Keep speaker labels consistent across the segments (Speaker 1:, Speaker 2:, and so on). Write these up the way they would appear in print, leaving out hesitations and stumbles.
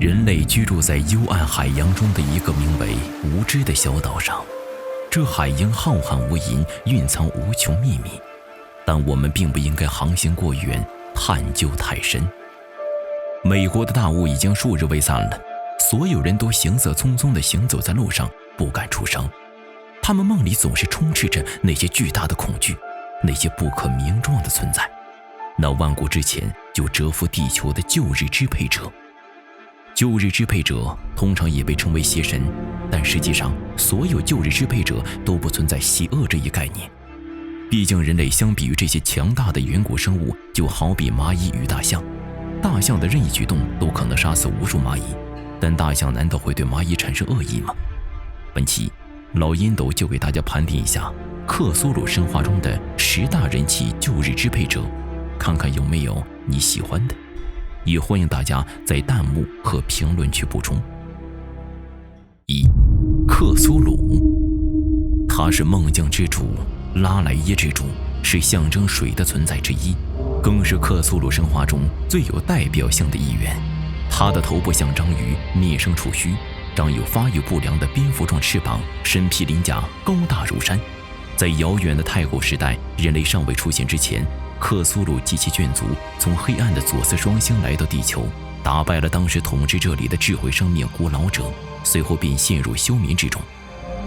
Speaker 1: 人类居住在幽暗海洋中的一个名为无知的小岛上，这海洋浩瀚无垠，蕴藏无穷秘密，但我们并不应该航行过远，探究太深。美国的大雾已经数日未散了，所有人都行色匆匆地行走在路上，不敢出声。他们梦里总是充斥着那些巨大的恐惧，那些不可名状的存在，那万古之前就蛰伏地球的旧日支配者。旧日支配者通常也被称为邪神，但实际上所有旧日支配者都不存在邪恶这一概念。毕竟人类相比于这些强大的远古生物，就好比蚂蚁与大象，大象的任意举动都可能杀死无数蚂蚁，但大象难道会对蚂蚁产生恶意吗？本期老烟斗就给大家盘点一下克苏鲁神话中的10大人气旧日支配者，看看有没有你喜欢的，也欢迎大家在弹幕和评论区补充。1. 克苏鲁，他是梦境之主，拉莱耶之主，是象征水的存在之一，更是克苏鲁神话中最有代表性的一员。他的头部像章鱼，面生触须，长有发育不良的蝙蝠状翅膀，身披鳞甲，高大如山。在遥远的太古时代，人类尚未出现之前，克苏鲁及其眷族从黑暗的左思双星来到地球，打败了当时统治这里的智慧生命古老者，随后便陷入休眠之中。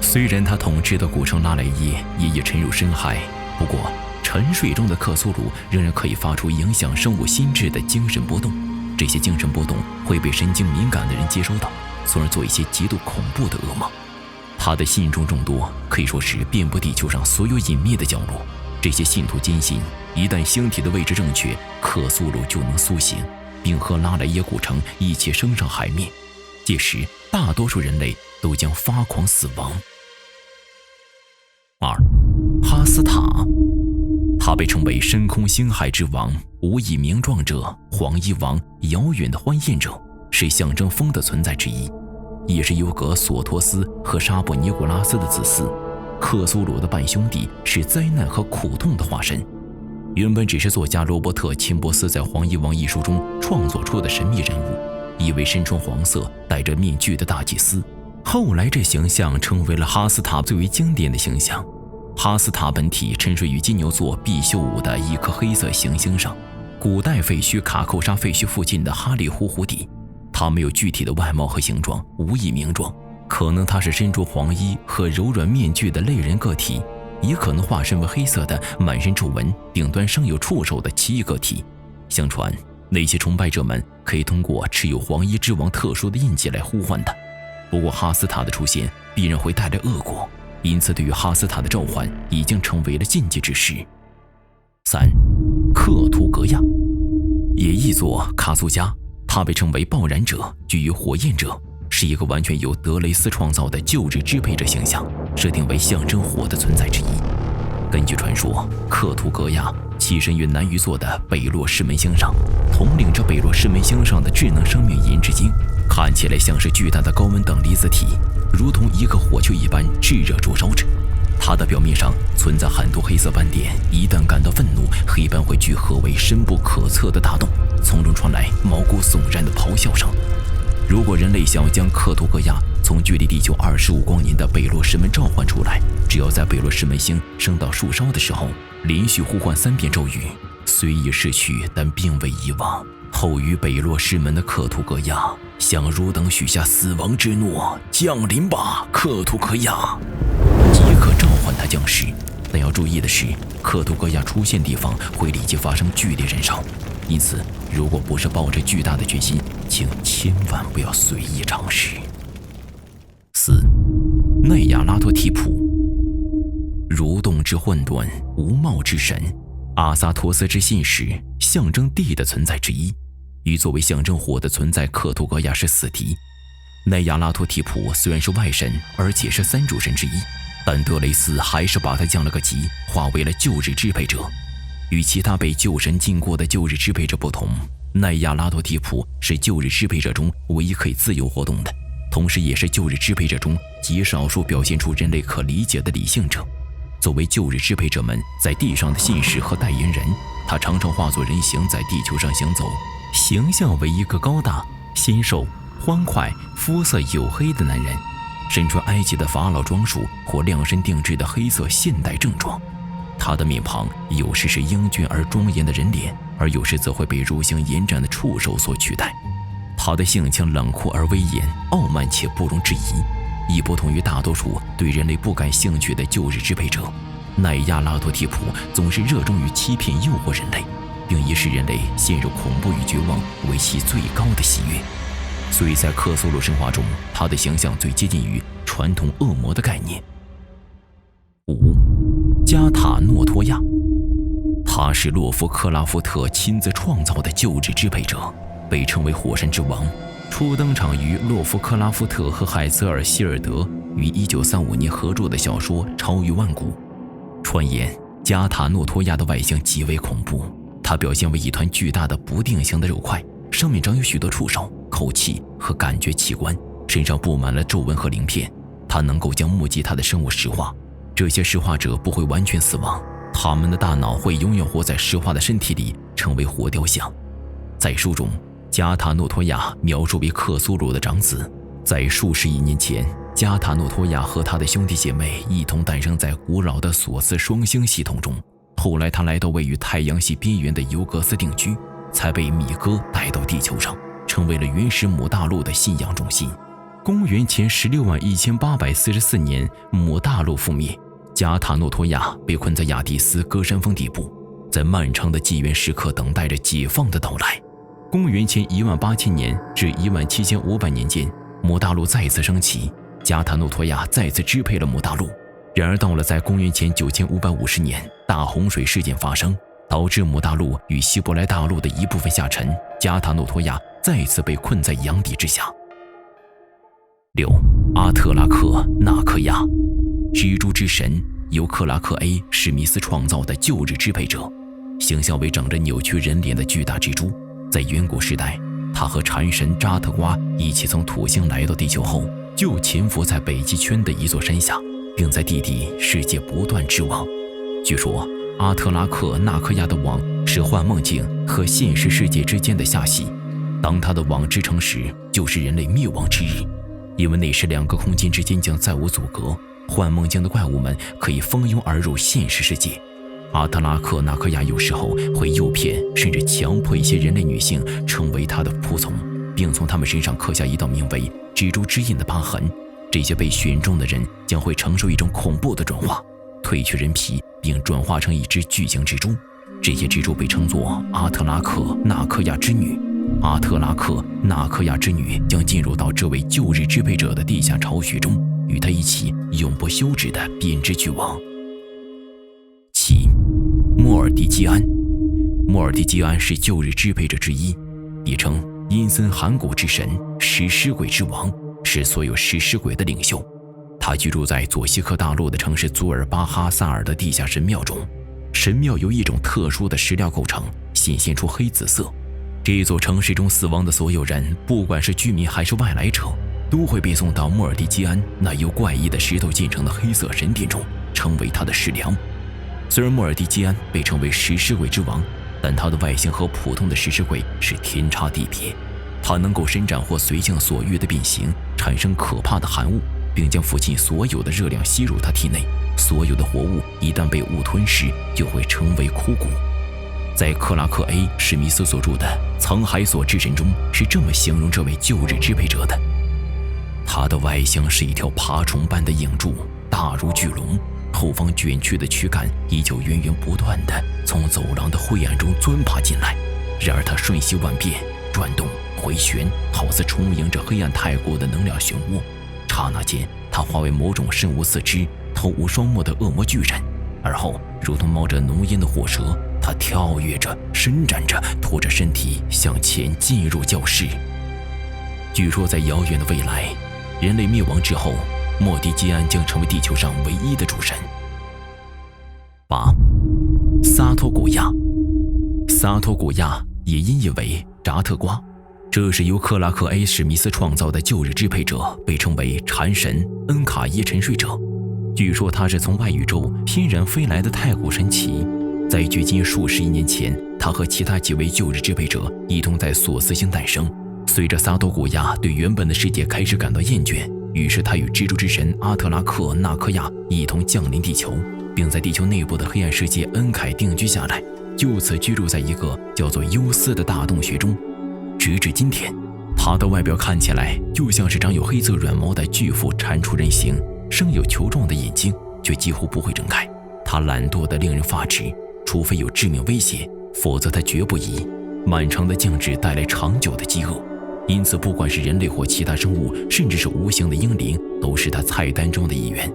Speaker 1: 虽然他统治的古城拉莱耶也已沉入深海，不过沉睡中的克苏鲁仍然可以发出影响生物心智的精神波动，这些精神波动会被神经敏感的人接收到，从而做一些极度恐怖的噩梦。他的信众众多，可以说是遍布地球上所有隐秘的角落。这些信徒坚信，一旦星体的位置正确，克苏鲁就能苏醒，并和拉莱耶古城一起升上海面，届时大多数人类都将发狂死亡。2. 哈斯塔，他被称为深空星海之王，无以名状者，黄衣王，遥远的欢宴者，是象征风的存在之一，也是尤格索托斯和沙布尼古拉斯的子嗣。克苏鲁的半兄弟，是灾难和苦痛的化身。原本只是作家罗伯特·钦伯斯在《黄衣王》一书中创作出的神秘人物，一位身穿黄色戴着面具的大祭司。后来这形象成为了哈斯塔最为经典的形象。哈斯塔本体沉睡于金牛座毕宿五的一颗黑色行星上，古代废墟卡寇沙废墟附近的哈利湖湖底。它没有具体的外貌和形状，无以名状，可能它是身着黄衣和柔软面具的类人个体，也可能化身为黑色的满身皱纹、顶端生有触手的奇异个体。相传那些崇拜者们可以通过持有黄衣之王特殊的印记来呼唤他，不过哈斯塔的出现必然会带来恶果，因此对于哈斯塔的召唤已经成为了禁忌之事。3. 克图格亚，也译作卡苏加，他被称为爆燃者，居于火焰者，是一个完全由德雷斯创造的旧日支配者形象，设定为象征火的存在之一。根据传说，克图格亚栖身于南鱼座的北落师门星上，统领着北落师门星上的智能生命银之晶，看起来像是巨大的高温等离子体，如同一个火球一般炙热灼烧着。它的表面上存在很多黑色斑点，一旦感到愤怒，黑斑会聚合为深不可测的大洞，从中传来毛骨悚然的咆哮声。如果人类想要将克图格亚从距离地球25光年的北落师门召唤出来，只要在北落师门星升到树梢的时候，连续呼唤3遍咒语，虽已逝去，但并未遗忘。后于北落师门的克图格亚向汝等许下死亡之诺，降临吧，克图格亚！即刻召唤他降世。但要注意的是，克图格亚出现地方会立即发生剧烈燃烧，因此如果不是抱着巨大的决心，请千万不要随意尝试。4. 奈亚拉托提普，蠕动之混沌，无貌之神，阿萨托斯之信使，象征地的存在之一，与作为象征火的存在克图格亚是死敌。奈亚拉托提普虽然是外神，而且是3主神之一，但德雷斯还是把他降了个级，化为了旧日支配者。与其他被旧神禁过的旧日支配者不同，奈亚拉托提普是旧日支配者中唯一可以自由活动的，同时也是旧日支配者中极少数表现出人类可理解的理性者。作为旧日支配者们在地上的信使和代言人，他常常化作人形在地球上行走，形象为一个高大、纤瘦、欢快、肤色黝黑的男人，身穿埃及的法老装束或量身定制的黑色现代正装。他的面庞有时是英俊而庄严的人脸，而有时则会被如形延展的触手所取代。他的性情冷酷而威严，傲慢且不容置疑，亦不同于大多数对人类不感兴趣的旧日支配者。奈亚拉托提普总是热衷于欺骗诱惑人类，并以使人类陷入恐怖与绝望为其最高的喜悦。所以在克苏鲁神话中，他的形象最接近于传统恶魔的概念。5. 加塔诺托亚，他是洛夫克拉夫特亲自创造的旧日支配者，被称为火山之王，初登场于洛夫克拉夫特和海泽尔·希尔德于1935年合著的小说《超越万古》。传言加塔诺托亚的外形极为恐怖，他表现为一团巨大的不定形的肉块，上面长有许多触手、口器和感觉器官，身上布满了皱纹和鳞片。他能够将目击他的生物石化，这些石化者不会完全死亡，他们的大脑会永远活在石化的身体里，成为活雕像。在书中，加塔诺托亚描述为克苏鲁的长子，在数十亿年前，加塔诺托亚和他的兄弟姐妹一同诞生在古老的索斯双星系统中。后来他来到位于太阳系边缘的尤格斯定居，才被米哥带到地球上，成为了原始母大陆的信仰中心。公元前161844年，母大陆覆灭，加塔诺托亚被困在亚蒂斯戈山峰底部，在漫长的纪元时刻等待着解放的到来。公元前18000年至17500年间，母大陆再次升起，加塔诺托亚再次支配了母大陆。然而到了在公元前9550年，大洪水事件发生，导致母大陆与希伯来大陆的一部分下沉，加塔诺托亚再次被困在洋底之下。6. 阿特拉克纳克亚，蜘蛛之神，由克拉克 A 史密斯创造的旧日支配者，形象为长着扭曲人脸的巨大蜘蛛。在远古时代，他和禅神扎特瓜一起从土星来到地球后，就潜伏在北极圈的一座山下，并在地底世界不断织网。据说阿特拉克纳克亚的网是幻梦境和现实世界之间的罅隙，当他的网织成时，就是人类灭亡之日，因为那时两个空间之间将再无阻隔，幻梦境的怪物们可以蜂拥而入现实世界。阿特拉克纳克亚有时候会诱骗甚至强迫一些人类女性成为他的仆从，并从他们身上刻下一道名为蜘蛛之印的疤痕。这些被选中的人将会承受一种恐怖的转化，褪去人皮并转化成一只巨型蜘蛛。这些蜘蛛被称作阿特拉克纳克亚之女。阿特拉克纳克亚之女将进入到这位旧日支配者的地下巢穴中，与他一起永不休止地编织巨网。7. 莫尔蒂基安。莫尔蒂基安是旧日支配者之一，也称阴森寒谷之神、食尸鬼之王，是所有食尸鬼的领袖。他居住在佐西克大陆的城市祖尔巴哈萨尔的地下神庙中，神庙由一种特殊的石料构成，显现出黑紫色。这座城市中死亡的所有人，不管是居民还是外来者，都会被送到莫尔蒂基安那由怪异的石头建成的黑色神殿中，成为他的食粮。虽然莫尔蒂基安被称为食尸鬼之王，但他的外形和普通的食尸鬼是天差地别。他能够伸展或随性所欲的变形，产生可怕的寒雾，并将附近所有的热量吸入他体内。所有的活物一旦被雾吞噬，就会成为枯骨。在克拉克 A 史密斯所著的《藏海所之神》中，是这么形容这位旧日支配者的：他的外形是一条爬虫般的影柱，大如巨龙，后方卷曲的躯干依旧源源不断地从走廊的灰暗中钻爬进来。然而他瞬息万变，转动回旋，好似充盈着黑暗太古的能量漩涡。刹那间，他化为某种身无四肢、头无双目的恶魔巨人，而后如同冒着浓烟的火蛇，他跳跃着、伸展着，拖着身体向前进入教室。据说在遥远的未来，人类灭亡之后，莫蒂基安将成为地球上唯一的主神。8. 萨托古亚。萨托古亚也音译为扎特瓜，这是由克拉克 A 史密斯创造的旧日支配者，被称为禅神恩卡耶沉睡者。据说他是从外宇宙天然飞来的太古神奇。在距今数十亿年前，他和其他几位旧日支配者一同在索斯星诞生。随着萨多古亚对原本的世界开始感到厌倦，于是他与蜘蛛之神阿特拉克纳科亚一同降临地球，并在地球内部的黑暗世界恩凯定居下来，就此居住在一个叫做优斯的大洞穴中。直至今天，他的外表看起来就像是长有黑色软毛的巨幅蟾蜍人形，生有球状的眼睛，却几乎不会睁开。他懒惰得令人发指，除非有致命威胁，否则他绝不移。漫长的静止带来长久的饥饿，因此不管是人类或其他生物，甚至是无形的英灵，都是他菜单中的一员。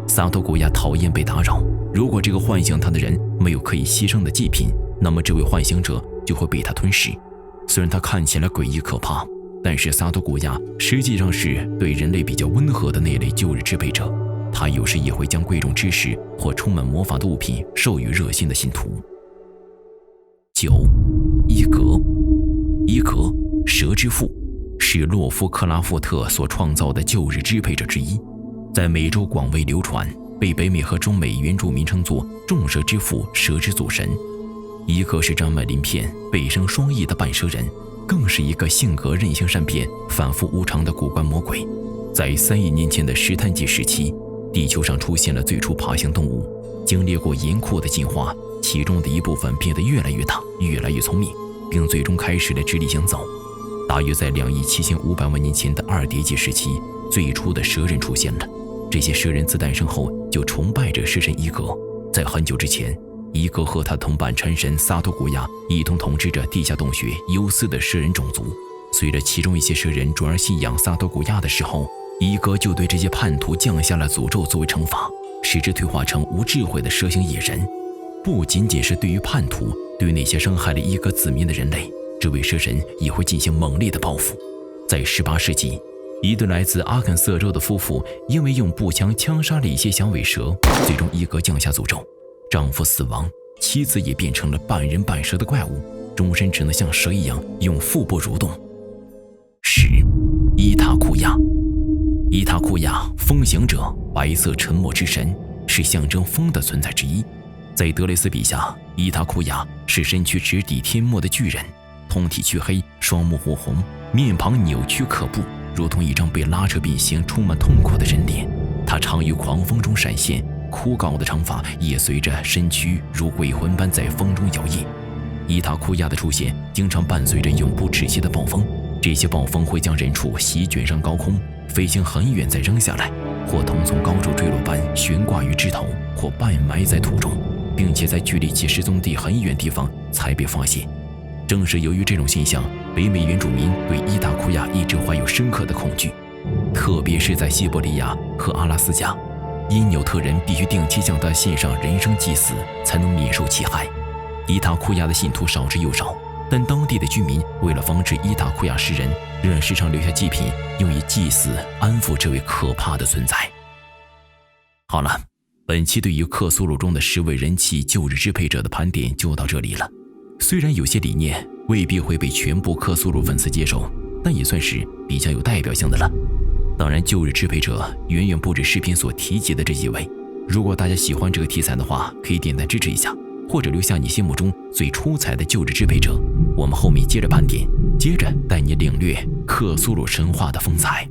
Speaker 1: 萨多古亚讨厌被打扰，如果这个唤醒他的人没有可以牺牲的祭品，那么这位唤醒者就会被他吞噬。虽然他看起来诡异可怕，但是萨多古亚实际上是对人类比较温和的那类旧日支配者。他有时也会将贵重知识或充满魔法的物品授予热心的信徒。9. 伊格。伊格，蛇之父，是洛夫克拉夫特所创造的旧日支配者之一，在美洲广为流传，被北美和中美原住民称作众蛇之父、蛇之祖神。伊格是张满鳞片、背生双翼的半蛇人，更是一个性格任性善变、反复无常的古怪魔鬼。在3亿年前的石炭纪时期，地球上出现了最初爬行动物，经历过严酷的进化，其中的一部分变得越来越大，越来越聪明，并最终开始了直立行走。大约在2亿7500万年前的二叠纪时期，最初的蛇人出现了。这些蛇人自诞生后就崇拜着蛇神伊格。在很久之前，伊格和他同伴山神萨多古亚一同统治着地下洞穴优斯的蛇人种族。随着其中一些蛇人转而信仰萨多古亚的时候，伊格就对这些叛徒降下了诅咒作为惩罚，使之退化成无智慧的蛇形野人。不仅仅是对于叛徒，对于那些伤害了伊格子民的人类，这位蛇神也会进行猛烈的报复。在18世纪，一对来自阿肯色州的夫妇因为用步枪枪杀了一些响尾蛇，最终伊格降下诅咒，丈夫死亡，妻子也变成了半人半蛇的怪物，终身只能像蛇一样用腹部蠕动。10. 伊塔库亚。伊塔库亚，风行者，白色沉默之神，是象征风的存在之一。在德雷斯笔下，伊塔库亚是身躯直抵天幕的巨人，通体黢黑，双目火红，面庞扭曲可怖，如同一张被拉扯变形、充满痛苦的人脸。他常于狂风中闪现，枯槁的长发也随着身躯如鬼魂般在风中摇曳。伊塔库亚的出现经常伴随着永不止息的暴风，这些暴风会将人畜席卷上高空，飞行很远再扔下来，或同从高处坠落般悬挂于枝头，或半埋在土中，并且在距离其失踪地很远地方才被发现。正是由于这种现象，北美原住民对伊塔库亚一直怀有深刻的恐惧，特别是在西伯利亚和阿拉斯加，因纽特人必须定期向他献上人生祭祀，才能免受其害。伊塔库亚的信徒少之又少，但当地的居民为了防止伊塔库亚食人，仍然时常留下祭品，用以祭祀安抚这位可怕的存在。好了，本期对于克苏鲁中的10位人气旧日支配者的盘点就到这里了。虽然有些理念未必会被全部克苏鲁粉丝接受，但也算是比较有代表性的了。当然，旧日支配者远远不止视频所提及的这几位。如果大家喜欢这个题材的话，可以点赞支持一下，或者留下你心目中最出彩的旧日支配者，我们后面接着盘点，接着带你领略克苏鲁神话的风采。